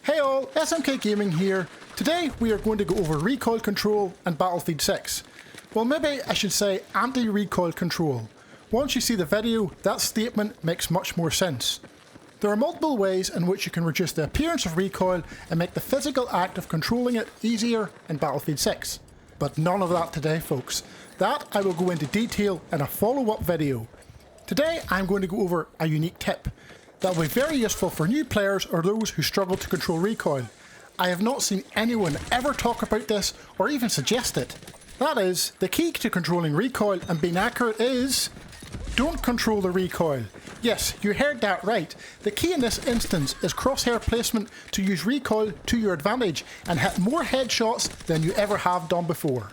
Hey all, SMK Gaming here. Today we are going to go over recoil control and Battlefield 6. Well, maybe I should say anti-recoil control. Once you see the video, that statement makes much more sense. There are multiple ways in which you can reduce the appearance of recoil and make the physical act of controlling it easier in Battlefield 6. But none of that today, folks. That I will go into detail in a follow-up video. Today I'm going to go over a unique tip that will be very useful for new players or those who struggle to control recoil. I have not seen anyone ever talk about this or even suggest it. That is, the key to controlling recoil and being accurate is... don't control the recoil. Yes, you heard that right. The key in this instance is crosshair placement to use recoil to your advantage and hit more headshots than you ever have done before.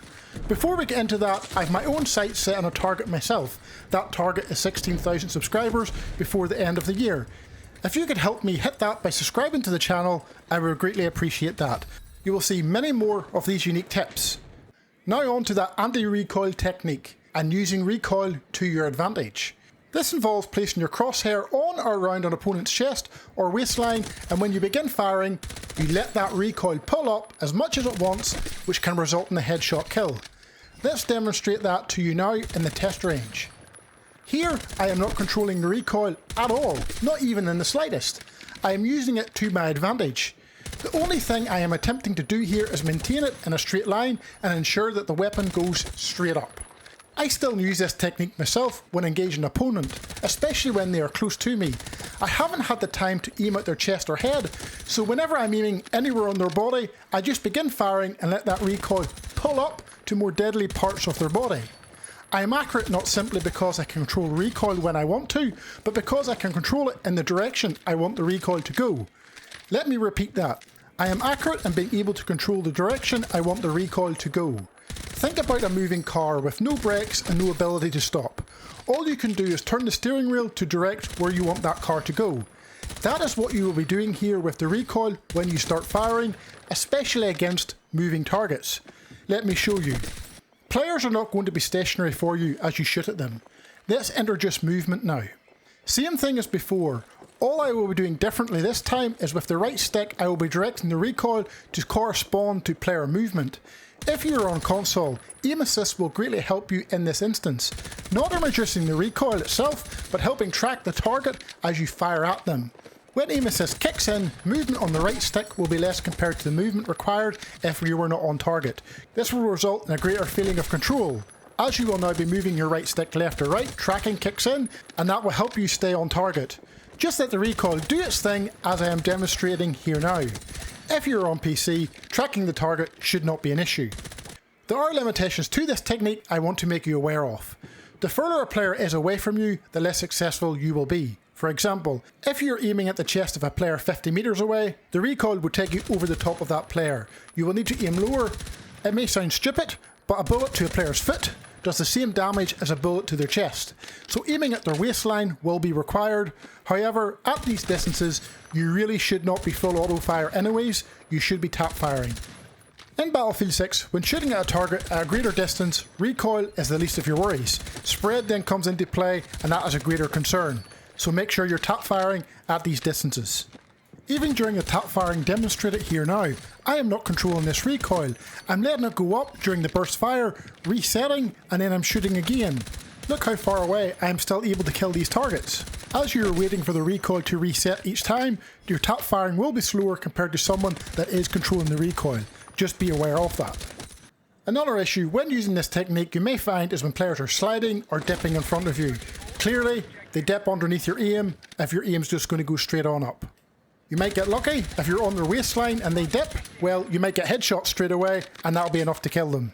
Before we get into that, I have my own sights set on a target myself. That target is 16,000 subscribers before the end of the year. If you could help me hit that by subscribing to the channel, I would greatly appreciate that. You will see many more of these unique tips. Now on to that anti-recoil technique and using recoil to your advantage. This involves placing your crosshair on or around an opponent's chest or waistline, and when you begin firing, you let that recoil pull up as much as it wants, which can result in a headshot kill. Let's demonstrate that to you now in the test range. Here, I am not controlling the recoil at all, not even in the slightest. I am using it to my advantage. The only thing I am attempting to do here is maintain it in a straight line and ensure that the weapon goes straight up. I still use this technique myself when engaging an opponent, especially when they are close to me. I haven't had the time to aim at their chest or head, so whenever I'm aiming anywhere on their body, I just begin firing and let that recoil pull up to more deadly parts of their body. I am accurate not simply because I can control recoil when I want to, but because I can control it in the direction I want the recoil to go. Let me repeat that. I am accurate in being able to control the direction I want the recoil to go. Think about a moving car with no brakes and no ability to stop. All you can do is turn the steering wheel to direct where you want that car to go. That is what you will be doing here with the recoil when you start firing, especially against moving targets. Let me show you. Players are not going to be stationary for you as you shoot at them. Let's introduce movement now. Same thing as before. All I will be doing differently this time is with the right stick I will be directing the recoil to correspond to player movement. If you are on console, aim assist will greatly help you in this instance, not in reducing the recoil itself, but helping track the target as you fire at them. When aim assist kicks in, movement on the right stick will be less compared to the movement required if you were not on target. This will result in a greater feeling of control, as you will now be moving your right stick left or right, tracking kicks in, and that will help you stay on target. Just let the recoil do its thing as I am demonstrating here now. If you're on PC, tracking the target should not be an issue. There are limitations to this technique I want to make you aware of. The further a player is away from you, the less successful you will be. For example, if you're aiming at the chest of a player 50 meters away, the recoil would take you over the top of that player. You will need to aim lower. It may sound stupid, but a bullet to a player's foot does the same damage as a bullet to their chest, so aiming at their waistline will be required. However, at these distances, you really should not be full auto fire anyways, you should be tap firing. In Battlefield 6, when shooting at a target at a greater distance, recoil is the least of your worries. Spread then comes into play, and that is a greater concern, so make sure you're tap firing at these distances. Even during the tap firing demonstrated here now, I am not controlling this recoil. I'm letting it go up during the burst fire, resetting, and then I'm shooting again. Look how far away I am still able to kill these targets. As you are waiting for the recoil to reset each time, your tap firing will be slower compared to someone that is controlling the recoil. Just be aware of that. Another issue when using this technique you may find is when players are sliding or dipping in front of you. Clearly, they dip underneath your aim if your aim's just going to go straight on up. You might get lucky if you're on their waistline and they dip, well, you might get headshots straight away and that'll be enough to kill them.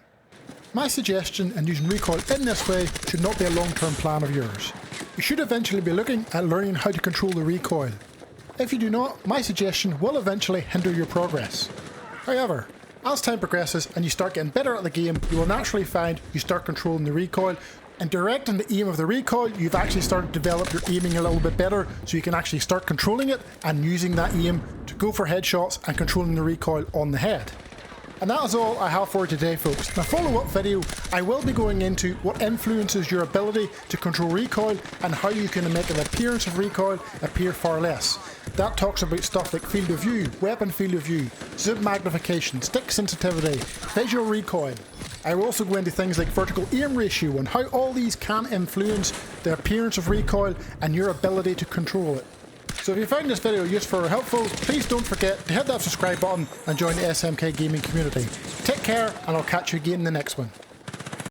My suggestion in using recoil in this way should not be a long-term plan of yours. You should eventually be looking at learning how to control the recoil. If you do not, my suggestion will eventually hinder your progress. However, as time progresses and you start getting better at the game, you will naturally find you start controlling the recoil, and directing the aim of the recoil, you've actually started to develop your aiming a little bit better, so you can actually start controlling it and using that aim to go for headshots and controlling the recoil on the head. And that is all I have for today, folks. In a follow-up video, I will be going into what influences your ability to control recoil and how you can make the appearance of recoil appear far less. That talks about stuff like field of view, weapon field of view, zoom magnification, stick sensitivity, visual recoil. I will also go into things like vertical aim ratio and how all these can influence the appearance of recoil and your ability to control it. So if you found this video useful or helpful, please don't forget to hit that subscribe button and join the SMK gaming community. Take care, and I'll catch you again in the next one.